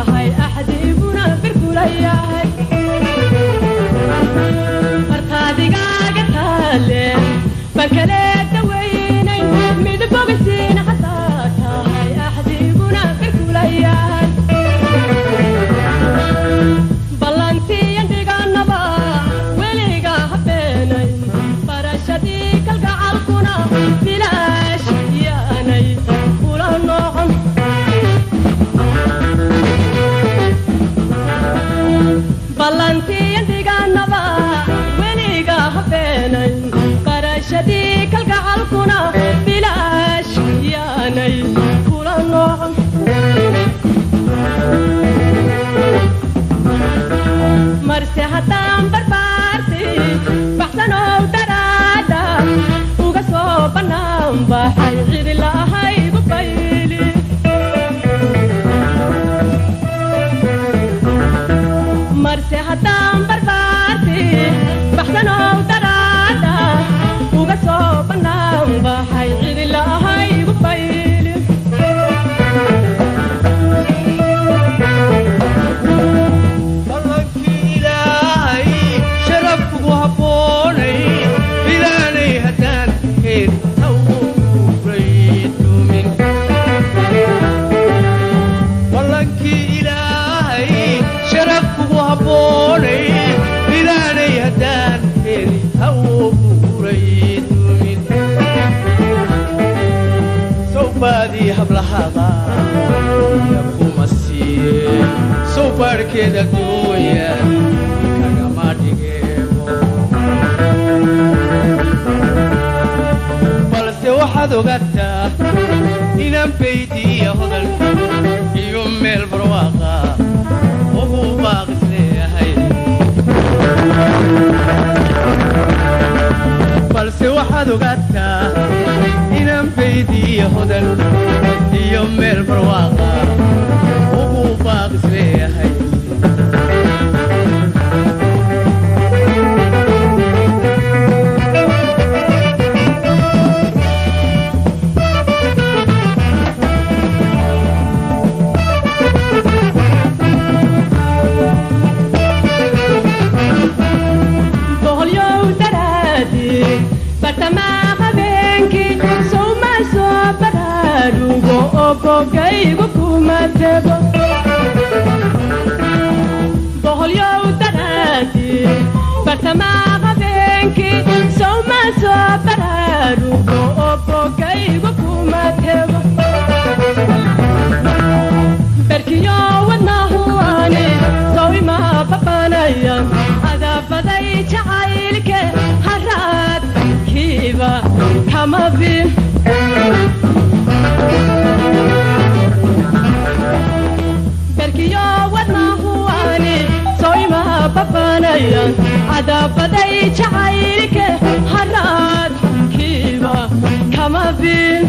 tahay axdiiguna birkulayahay markaadigaaga taale bankaleeda weynay mid bogsiina hataa tahay axdiiguna birkulayahay ballantiyan dhiganaba weliga habeenay barashadii kalgacalkuna bilaash yaanay kula noqon ballantiyan dhiganaba weliga habeenay barashadii kalgacalkuna bilaash yaanay kula noqon marse haddaan barbaarti baxsanow dharaada uga soo bannaan baxay cidi lahaygu bayli marse haddaan barbaarti baxsanow dharaada uga soo bannaan baxay cidi lahaygu bayli hablahada yakuma siiye soo barkeeda dooya kagama dhigeebo balse waxaad ogaataa inaan baydiya hodalka iyo meel barwaaqa ugu baaqis leeyahay balse waxaad ogaataa inaan baydiya hodalka iyo meel barwaaqa ugu baaqis leeyahay boholyow daraadi bartamaha beenkii sowma soo baraarugo ogogaygu kuma tego boholyow daraadi bartamaha beenkii sowma soo baraarugo ogogaygu kuma tego berkiyo wadnahuwaani sowima babanaya adabaday jacaylke haraad kiiba kama bin berkiyo wadnahuwaani sowima babanaya adabaday jacaylke haraad kiiba kama bin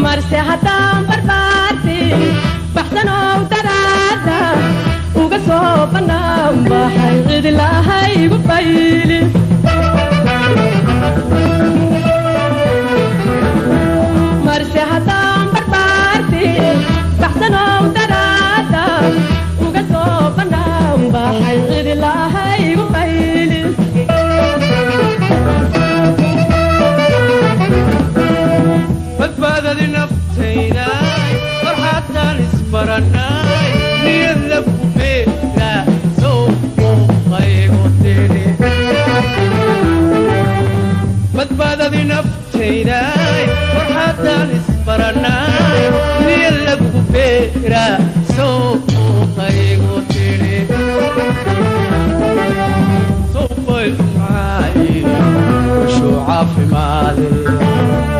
marse haddaan barbaarti baxsanow daraada uga soo bannaan baxay cidi lahaygu bayli marse haddaan barbaarti baxsanow daraada uga soo bannaan baxay cidi lahaygu bayli badbaadadi naftaynaay farxaadtaan isbaranaay niyadla ku beera soo muuqaygo tiri badbaadadi naftaynaay farxaadtaan isbaranaay niyadla ku beera soo muuqaygo tiri soobay maay wuxuu caafimaade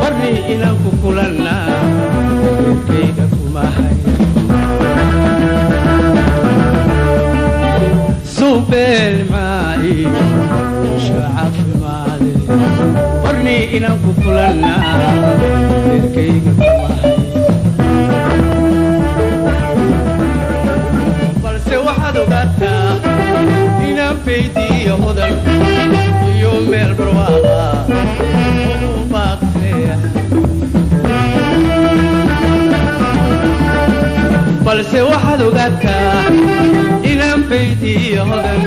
barni inaan ku kulannaa kayga kuma hay soobay maay wuxuu caafimaade barni inaan ku kulannaa kayga kuma hay balse waxaad ogaataa inaan baydiya hodan iyo meel barwaaqa ugu baaqsaya balse waxaad ogaataa inaan baydiyo hodan